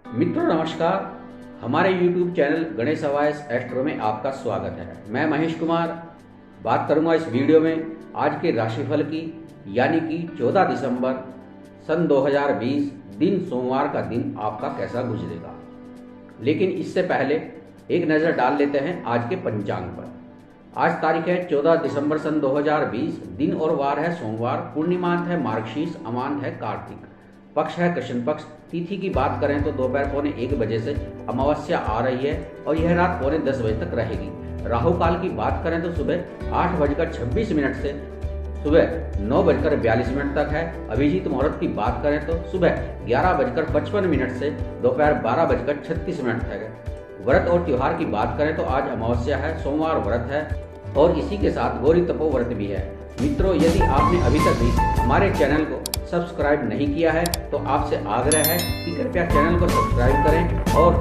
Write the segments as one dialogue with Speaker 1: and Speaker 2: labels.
Speaker 1: मित्रों नमस्कार। हमारे YouTube चैनल गणेश अवायस एस्ट्रो में आपका स्वागत है। मैं महेश कुमार बात करूंगा इस वीडियो में आज के राशिफल की, यानी कि 14 दिसंबर सन 2020 दिन सोमवार का दिन आपका कैसा गुजरेगा। लेकिन इससे पहले एक नज़र डाल लेते हैं आज के पंचांग पर। आज तारीख है 14 दिसंबर सन 2020, दिन और वार है सोमवार, पूर्णिमांत है मार्गशीर्ष, अमांत है कार्तिक, पक्ष है कृष्ण पक्ष। तिथि की बात करें तो दोपहर 1:15 बजे से अमावस्या आ रही है और यह रात 10:15 बजे तक रहेगी। राहु काल की बात करें तो सुबह 8:26 से सुबह 9:42 तक है। अभिजीत मुहूर्त की बात करें तो सुबह 11:55 से दोपहर 12:36 तक है। व्रत और त्योहार की बात करें तो आज अमावस्या है, सोमवार व्रत है और इसी के साथ गौरी तपो व्रत भी है। मित्रों, यदि आपने अभी तक भी हमारे चैनल को सब्सक्राइब नहीं किया है तो आपसे आग्रह है कि कृपया चैनल को सब्सक्राइब करें और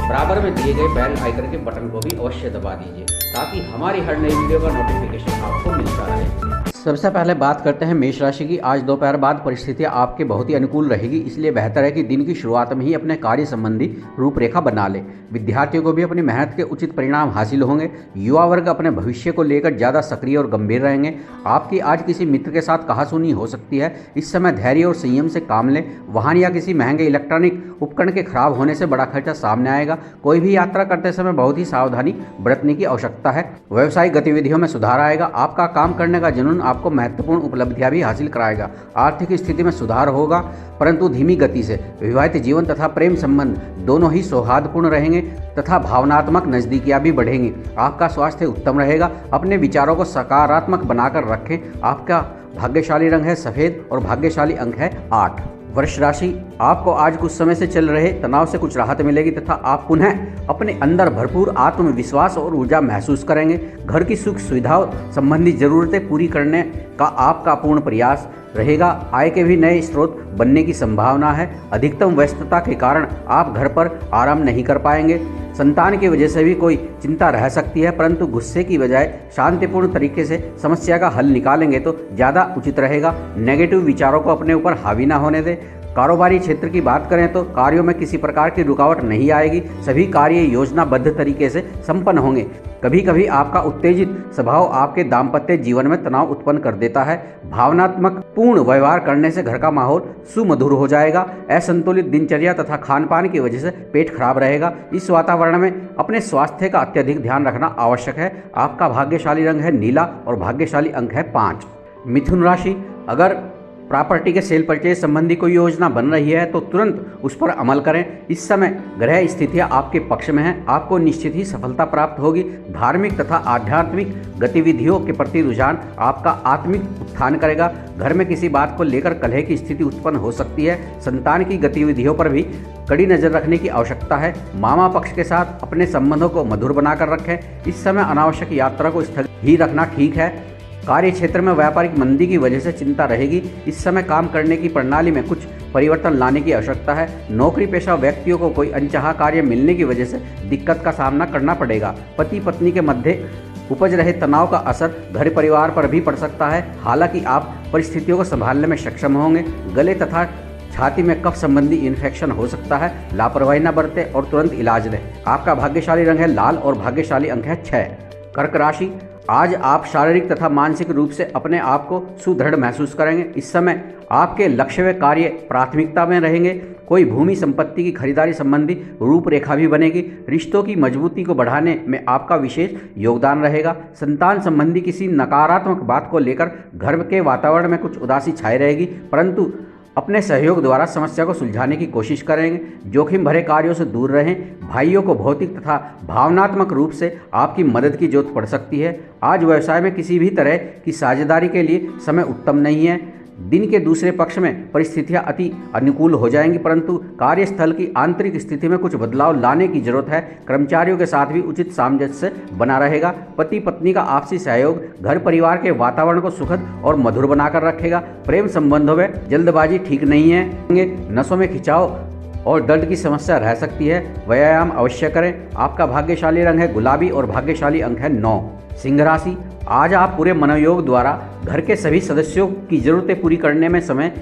Speaker 1: बराबर में दिए गए बेल आइकन के बटन को भी अवश्य दबा दीजिए ताकि हमारी हर नई वीडियो का नोटिफिकेशन आपको मिलता रहे। सबसे पहले बात करते हैं मेष राशि की। आज दोपहर बाद परिस्थितियां आपके बहुत ही अनुकूल रहेगी, इसलिए बेहतर है कि दिन की शुरुआत में ही अपने कार्य संबंधी रूपरेखा बना ले। विद्यार्थियों को भी अपनी मेहनत के उचित परिणाम हासिल होंगे। युवा वर्ग अपने भविष्य को लेकर ज़्यादा सक्रिय और गंभीर रहेंगे। आपकी आज किसी मित्र के साथ कहासुनी हो सकती है। इस समय धैर्य और संयम से काम लें। वाहन या किसी महंगे इलेक्ट्रॉनिक उपकरण के खराब होने से बड़ा खर्चा सामने आएगा। कोई भी यात्रा करते समय बहुत ही सावधानी बरतने की आवश्यकता है। व्यवसायिक गतिविधियों में सुधार आएगा। आपका काम करने का जुनून आपको महत्वपूर्ण उपलब्धियां भी हासिल कराएगा। आर्थिक स्थिति में सुधार होगा, परंतु धीमी गति से। विवाहित जीवन तथा प्रेम संबंध दोनों ही सौहार्दपूर्ण रहेंगे तथा भावनात्मक नजदीकियां भी बढ़ेंगी। आपका स्वास्थ्य उत्तम रहेगा। अपने विचारों को सकारात्मक बनाकर रखें। आपका भाग्यशाली रंग है सफेद और भाग्यशाली अंक है 8। वृष राशि, आपको आज कुछ समय से चल रहे तनाव से कुछ राहत मिलेगी तथा आप पुनः अपने अंदर भरपूर आत्मविश्वास और ऊर्जा महसूस करेंगे। घर की सुख सुविधाओं संबंधी जरूरतें पूरी करने का आपका पूर्ण प्रयास रहेगा। आय के भी नए स्रोत बनने की संभावना है। अधिकतम व्यस्तता के कारण आप घर पर आराम नहीं कर पाएंगे। संतान की वजह से भी कोई चिंता रह सकती है, परंतु गुस्से की बजाय शांतिपूर्ण तरीके से समस्या का हल निकालेंगे तो ज़्यादा उचित रहेगा। नेगेटिव विचारों को अपने ऊपर हावी ना होने दें। कारोबारी क्षेत्र की बात करें तो कार्यों में किसी प्रकार की रुकावट नहीं आएगी। सभी कार्य योजनाबद्ध तरीके से संपन्न होंगे। कभी कभी आपका उत्तेजित स्वभाव आपके दाम्पत्य जीवन में तनाव उत्पन्न कर देता है। भावनात्मक पूर्ण व्यवहार करने से घर का माहौल सुमधुर हो जाएगा। असंतुलित दिनचर्या तथा खान पान की वजह से पेट खराब रहेगा। इस वातावरण में अपने स्वास्थ्य का अत्यधिक ध्यान रखना आवश्यक है। आपका भाग्यशाली रंग है नीला और भाग्यशाली अंक है 5। मिथुन राशि, अगर प्रॉपर्टी के सेल परचेज संबंधी कोई योजना बन रही है तो तुरंत उस पर अमल करें। इस समय ग्रह स्थितियां आपके पक्ष में हैं। आपको निश्चित ही सफलता प्राप्त होगी। धार्मिक तथा आध्यात्मिक गतिविधियों के प्रति रुझान आपका आत्मिक उत्थान करेगा। घर में किसी बात को लेकर कलह की स्थिति उत्पन्न हो सकती है। संतान की गतिविधियों पर भी कड़ी नजर रखने की आवश्यकता है। मामा पक्ष के साथ अपने संबंधों को मधुर बनाकर रखें। इस समय अनावश्यक यात्रा को स्थगित ही रखना ठीक है। कार्य क्षेत्र में व्यापारिक मंदी की वजह से चिंता रहेगी। इस समय काम करने की प्रणाली में कुछ परिवर्तन लाने की आवश्यकता है। नौकरी पेशा व्यक्तियों को कोई अनचाहा कार्य मिलने की वजह से दिक्कत का सामना करना पड़ेगा। पति पत्नी के मध्य उपज रहे तनाव का असर घर परिवार पर भी पड़ सकता है। हालांकि आप परिस्थितियों को संभालने में सक्षम होंगे। गले तथा छाती में कफ संबंधी इन्फेक्शन हो सकता है। लापरवाही न बरतें और तुरंत इलाज लें। आपका भाग्यशाली रंग है लाल और भाग्यशाली अंक है 6। कर्क राशि, आज आप शारीरिक तथा मानसिक रूप से अपने आप को सुदृढ़ महसूस करेंगे। इस समय आपके लक्ष्य व कार्य प्राथमिकता में रहेंगे। कोई भूमि संपत्ति की खरीदारी संबंधी रूपरेखा भी बनेगी। रिश्तों की मजबूती को बढ़ाने में आपका विशेष योगदान रहेगा। संतान संबंधी किसी नकारात्मक बात को लेकर घर के वातावरण में कुछ उदासी छाई रहेगी, परंतु अपने सहयोग द्वारा समस्या को सुलझाने की कोशिश करेंगे। जोखिम भरे कार्यों से दूर रहें। भाइयों को भौतिक तथा भावनात्मक रूप से आपकी मदद की जरूरत पड़ सकती है। आज व्यवसाय में किसी भी तरह की साझेदारी के लिए समय उत्तम नहीं है। दिन के दूसरे पक्ष में परिस्थितियां अति अनुकूल हो जाएंगी, परंतु कार्यस्थल की आंतरिक स्थिति में कुछ बदलाव लाने की जरूरत है। कर्मचारियों के साथ भी उचित सामंजस्य बना रहेगा। पति पत्नी का आपसी सहयोग घर परिवार के वातावरण को सुखद और मधुर बनाकर रखेगा। प्रेम संबंधों में जल्दबाजी ठीक नहीं है। नसों में खिंचाव और दर्द की समस्या रह सकती है। व्यायाम अवश्य करें। आपका भाग्यशाली रंग है गुलाबी और भाग्यशाली अंक है 9। सिंह राशि, आज आप पूरे मनोयोग द्वारा घर के सभी सदस्यों की जरूरतें पूरी करने में समय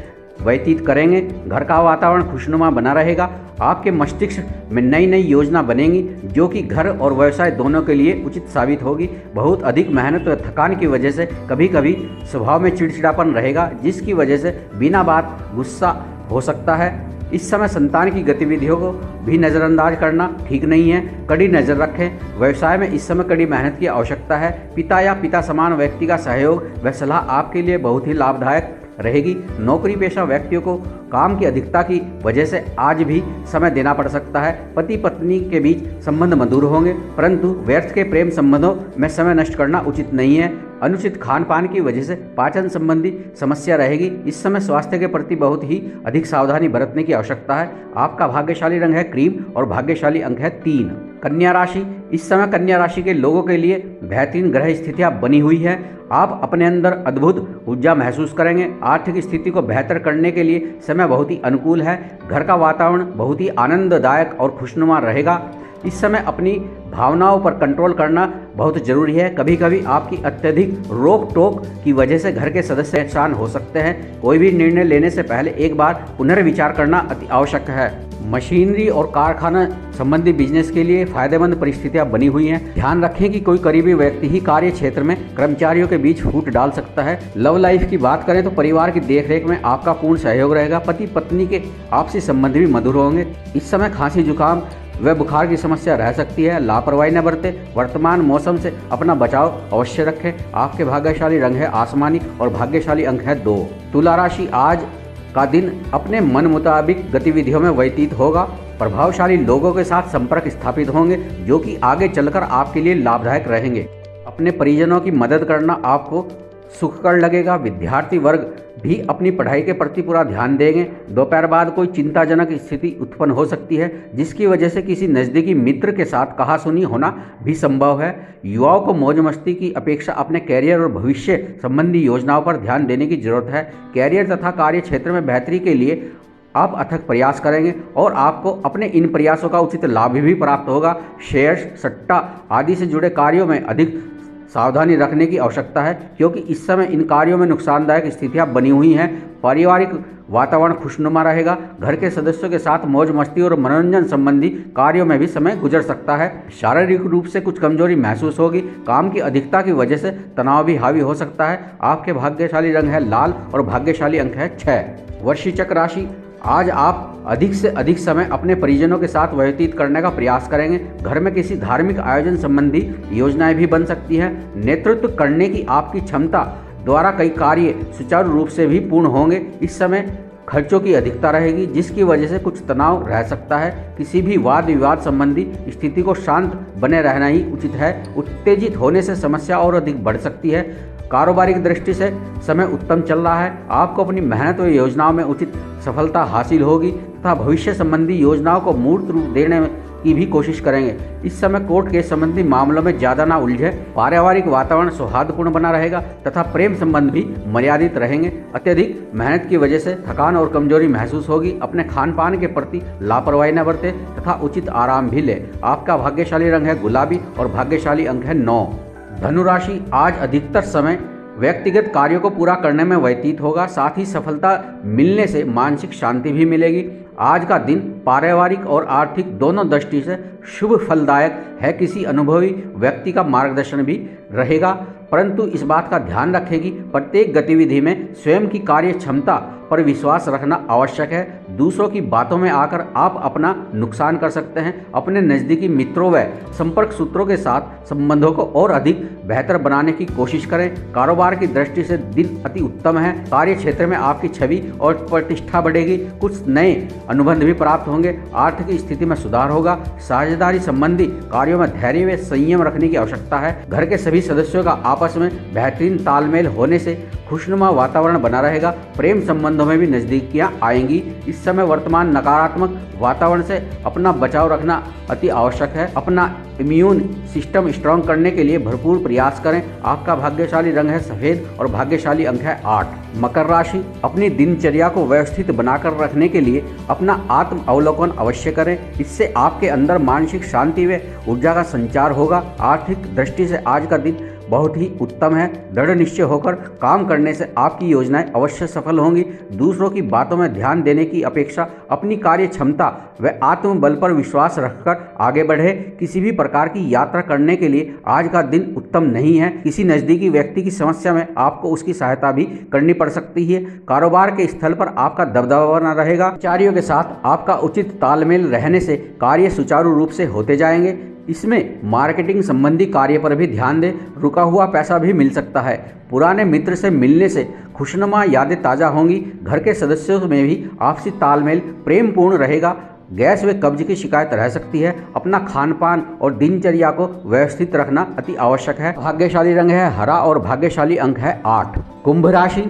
Speaker 1: व्यतीत करेंगे। घर का वातावरण खुशनुमा बना रहेगा। आपके मस्तिष्क में नई नई योजना बनेंगी जो कि घर और व्यवसाय दोनों के लिए उचित साबित होगी। बहुत अधिक मेहनत और थकान की वजह से कभी कभी स्वभाव में चिड़चिड़ापन रहेगा, जिसकी वजह से बिना बात गुस्सा हो सकता है। इस समय संतान की गतिविधियों को भी नज़रअंदाज करना ठीक नहीं है। कड़ी नज़र रखें। व्यवसाय में इस समय कड़ी मेहनत की आवश्यकता है। पिता या पिता समान व्यक्ति का सहयोग व सलाह आपके लिए बहुत ही लाभदायक रहेगी। नौकरी पेशा व्यक्तियों को काम की अधिकता की वजह से आज भी समय देना पड़ सकता है। पति पत्नी के बीच संबंध मधुर होंगे, परंतु व्यर्थ के प्रेम संबंधों में समय नष्ट करना उचित नहीं है। अनुचित खान पान की वजह से पाचन संबंधी समस्या रहेगी। इस समय स्वास्थ्य के प्रति बहुत ही अधिक सावधानी बरतने की आवश्यकता है। आपका भाग्यशाली रंग है क्रीम और भाग्यशाली अंक है 3। कन्या राशि, इस समय कन्या राशि के लोगों के लिए बेहतरीन ग्रह स्थितियां बनी हुई है। आप अपने अंदर अद्भुत ऊर्जा महसूस करेंगे। आर्थिक स्थिति को बेहतर करने के लिए समय बहुत ही अनुकूल है। घर का वातावरण बहुत ही आनंददायक और खुशनुमा रहेगा। इस समय अपनी भावनाओं पर कंट्रोल करना बहुत जरूरी है। कभी कभी आपकी अत्यधिक रोक टोक की वजह से घर के सदस्य परेशान हो सकते हैं। कोई भी निर्णय लेने से पहले एक बार पुनर्विचार करना अति आवश्यक है। मशीनरी और कारखाना संबंधी बिजनेस के लिए फायदेमंद परिस्थितियां बनी हुई हैं। ध्यान रखें कि कोई करीबी व्यक्ति ही कार्य क्षेत्र में कर्मचारियों के बीच फूट डाल सकता है। लव लाइफ की बात करें तो परिवार की देखरेख में आपका पूर्ण सहयोग रहेगा। पति पत्नी के आपसी संबंध भी मधुर होंगे। इस समय खांसी जुकाम व बुखार की समस्या रह सकती है। लापरवाही न बरतें। वर्तमान मौसम से अपना बचाव अवश्य रखें। आपके भाग्यशाली रंग है आसमानी और भाग्यशाली अंक है 2। तुला राशि, आज का दिन अपने मन मुताबिक गतिविधियों में व्यतीत होगा। प्रभावशाली लोगों के साथ संपर्क स्थापित होंगे जो कि आगे चलकर आपके लिए लाभदायक रहेंगे। अपने परिजनों की मदद करना आपको सुखकर लगेगा। विद्यार्थी वर्ग भी अपनी पढ़ाई के प्रति पूरा ध्यान देंगे। दोपहर बाद कोई चिंताजनक स्थिति उत्पन्न हो सकती है जिसकी वजह से किसी नज़दीकी मित्र के साथ कहासुनी होना भी संभव है। युवाओं को मौज मस्ती की अपेक्षा अपने कैरियर और भविष्य संबंधी योजनाओं पर ध्यान देने की जरूरत है। कैरियर तथा कार्य क्षेत्र में बेहतरी के लिए आप अथक प्रयास करेंगे और आपको अपने इन प्रयासों का उचित लाभ भी प्राप्त होगा। शेयर्स, सट्टा आदि से जुड़े कार्यों में अधिक सावधानी रखने की आवश्यकता है क्योंकि इस समय इन कार्यों में नुकसानदायक स्थितियां बनी हुई हैं। पारिवारिक वातावरण खुशनुमा रहेगा। घर के सदस्यों के साथ मौज मस्ती और मनोरंजन संबंधी कार्यों में भी समय गुजर सकता है। शारीरिक रूप से कुछ कमजोरी महसूस होगी। काम की अधिकता की वजह से तनाव भी हावी हो सकता है। आपके भाग्यशाली रंग है लाल और भाग्यशाली अंक है 6। वृश्चिक राशि, आज आप अधिक से अधिक समय अपने परिजनों के साथ व्यतीत करने का प्रयास करेंगे। घर में किसी धार्मिक आयोजन संबंधी योजनाएं भी बन सकती हैं। नेतृत्व करने की आपकी क्षमता द्वारा कई कार्य सुचारू रूप से भी पूर्ण होंगे। इस समय खर्चों की अधिकता रहेगी जिसकी वजह से कुछ तनाव रह सकता है। किसी भी वाद विवाद संबंधी स्थिति को शांत बने रहना ही उचित है। उत्तेजित होने से समस्या और अधिक बढ़ सकती है। कारोबारिक दृष्टि से समय उत्तम चल रहा है। आपको अपनी मेहनत और योजनाओं में उचित सफलता हासिल होगी तथा भविष्य संबंधी योजनाओं को मूर्त रूप देने की भी कोशिश करेंगे। इस समय कोर्ट केस संबंधी मामलों में ज़्यादा ना उलझे। पारिवारिक वातावरण सौहार्दपूर्ण बना रहेगा तथा प्रेम संबंध भी मर्यादित रहेंगे। अत्यधिक मेहनत की वजह से थकान और कमजोरी महसूस होगी। अपने खान पान के प्रति लापरवाही न बरतें तथा उचित आराम भी लें। आपका भाग्यशाली रंग है गुलाबी और भाग्यशाली अंक है 9। धनुराशि, आज अधिकतर समय व्यक्तिगत कार्यों को पूरा करने में व्यतीत होगा। साथ ही सफलता मिलने से मानसिक शांति भी मिलेगी। आज का दिन पारिवारिक और आर्थिक दोनों दृष्टि से शुभ फलदायक है। किसी अनुभवी व्यक्ति का मार्गदर्शन भी रहेगा, परंतु इस बात का ध्यान रखें कि प्रत्येक गतिविधि में स्वयं की कार्य क्षमता पर विश्वास रखना आवश्यक है। दूसरों की बातों में आकर आप अपना नुकसान कर सकते हैं। अपने नज़दीकी मित्रों व संपर्क सूत्रों के साथ संबंधों को और अधिक बेहतर बनाने की कोशिश करें। कारोबार की दृष्टि से दिन अति उत्तम है। कार्य क्षेत्र में आपकी छवि और प्रतिष्ठा बढ़ेगी। कुछ नए अनुबंध भी प्राप्त होंगे। आर्थिक स्थिति में सुधार होगा। साझेदारी संबंधी कार्यों में धैर्य व संयम रखने की आवश्यकता है। घर के सभी सदस्यों का आपस में बेहतरीन तालमेल होने से खुशनुमा वातावरण बना रहेगा। प्रेम संबंधों में भी नजदीकियां आएंगी। इस समय वर्तमान नकारात्मक वातावरण से अपना बचाव रखना अति आवश्यक है। अपना इम्यून सिस्टम स्ट्रांग करने के लिए भरपूर प्रयास करें। आपका भाग्यशाली रंग है सफेद और भाग्यशाली अंक है 8। मकर राशि, अपनी दिनचर्या को व्यवस्थित बनाकर रखने के लिए अपना आत्म अवलोकन अवश्य करें। इससे आपके अंदर मानसिक शांति व ऊर्जा का संचार होगा। आर्थिक दृष्टि से आज का दिन बहुत ही उत्तम है। दृढ़ निश्चय होकर काम करने से आपकी योजनाएं अवश्य सफल होंगी। दूसरों की बातों में ध्यान देने की अपेक्षा अपनी कार्य क्षमता व आत्मबल पर विश्वास रखकर आगे बढ़े। किसी भी प्रकार की यात्रा करने के लिए आज का दिन उत्तम नहीं है। किसी नज़दीकी व्यक्ति की समस्या में आपको उसकी सहायता भी करनी पड़ सकती है। कारोबार के स्थल पर आपका दबदबा बना रहेगा। कर्मचारियों के साथ आपका उचित तालमेल रहने से कार्य सुचारू रूप से होते जाएंगे। इसमें मार्केटिंग संबंधी कार्य पर भी ध्यान दें। रुका हुआ पैसा भी मिल सकता है। पुराने मित्र से मिलने से खुशनुमा यादें ताज़ा होंगी। घर के सदस्यों में भी आपसी तालमेल प्रेमपूर्ण रहेगा। गैस व कब्ज की शिकायत रह सकती है। अपना खान पान और दिनचर्या को व्यवस्थित रखना अति आवश्यक है। भाग्यशाली रंग है हरा और भाग्यशाली अंक है 8। कुंभ राशि,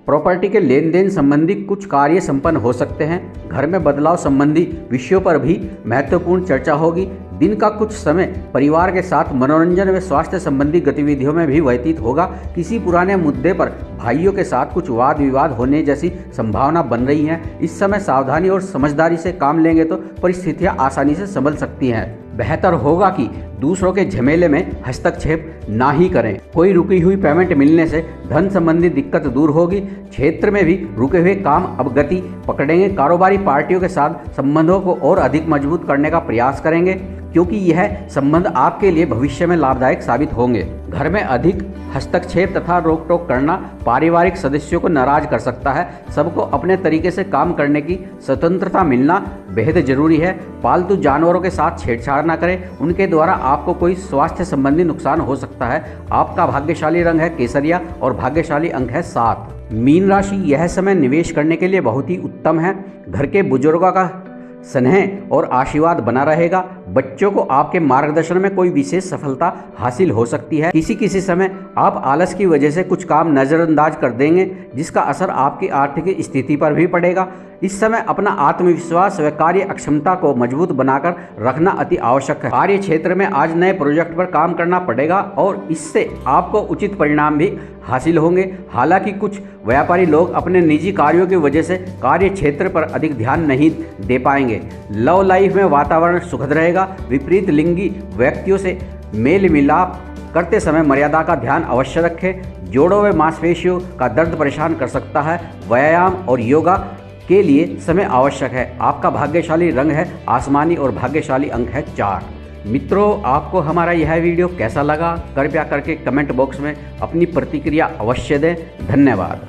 Speaker 1: प्रॉपर्टी के लेन देन संबंधी कुछ कार्य संपन्न हो सकते हैं। घर में बदलाव संबंधी विषयों पर भी महत्वपूर्ण चर्चा होगी। दिन का कुछ समय परिवार के साथ मनोरंजन व स्वास्थ्य संबंधी गतिविधियों में भी व्यतीत होगा। किसी पुराने मुद्दे पर भाइयों के साथ कुछ वाद विवाद होने जैसी संभावना बन रही है। इस समय सावधानी और समझदारी से काम लेंगे तो परिस्थितियां आसानी से संभल सकती हैं। बेहतर होगा कि दूसरों के झमेले में हस्तक्षेप ना ही करें। कोई रुकी हुई पेमेंट मिलने से धन संबंधी दिक्कत दूर होगी। क्षेत्र में भी रुके हुए काम अब गति पकड़ेंगे। कारोबारी पार्टियों के साथ संबंधों को और अधिक मजबूत करने का प्रयास करेंगे, क्योंकि यह संबंध आपके लिए भविष्य में लाभदायक साबित होंगे। घर में अधिक हस्तक्षेप तथा रोक टोक करना पारिवारिक सदस्यों को नाराज कर सकता है। सबको अपने तरीके से काम करने की स्वतंत्रता मिलना बेहद जरूरी है। पालतू जानवरों के साथ छेड़छाड़ ना करें, उनके द्वारा आपको कोई स्वास्थ्य संबंधी नुकसान हो सकता है। आपका भाग्यशाली रंग है केसरिया और भाग्यशाली अंक है 7। मीन राशि, यह समय निवेश करने के लिए बहुत ही उत्तम है। घर के बुजुर्गों का स्नेह और आशीर्वाद बना रहेगा। बच्चों को आपके मार्गदर्शन में कोई विशेष सफलता हासिल हो सकती है। किसी समय आप आलस की वजह से कुछ काम नज़रअंदाज कर देंगे, जिसका असर आपकी आर्थिक स्थिति पर भी पड़ेगा। इस समय अपना आत्मविश्वास व कार्य अक्षमता को मजबूत बनाकर रखना अति आवश्यक है। कार्य क्षेत्र में आज नए प्रोजेक्ट पर काम करना पड़ेगा और इससे आपको उचित परिणाम भी हासिल होंगे। हालांकि कुछ व्यापारी लोग अपने निजी कार्यों की वजह से कार्य क्षेत्र पर अधिक ध्यान नहीं दे पाएंगे। लव लाइफ में वातावरण सुखद रहेगा। विपरीत लिंगी व्यक्तियों से मेल मिलाप करते समय मर्यादा का ध्यान अवश्य रखें। जोड़ों व मांसपेशियों का दर्द परेशान कर सकता है। व्यायाम और योगा के लिए समय आवश्यक है। आपका भाग्यशाली रंग है आसमानी और भाग्यशाली अंक है 4। मित्रों, आपको हमारा यह वीडियो कैसा लगा कृपया करके कमेंट बॉक्स में अपनी प्रतिक्रिया अवश्य दें। धन्यवाद।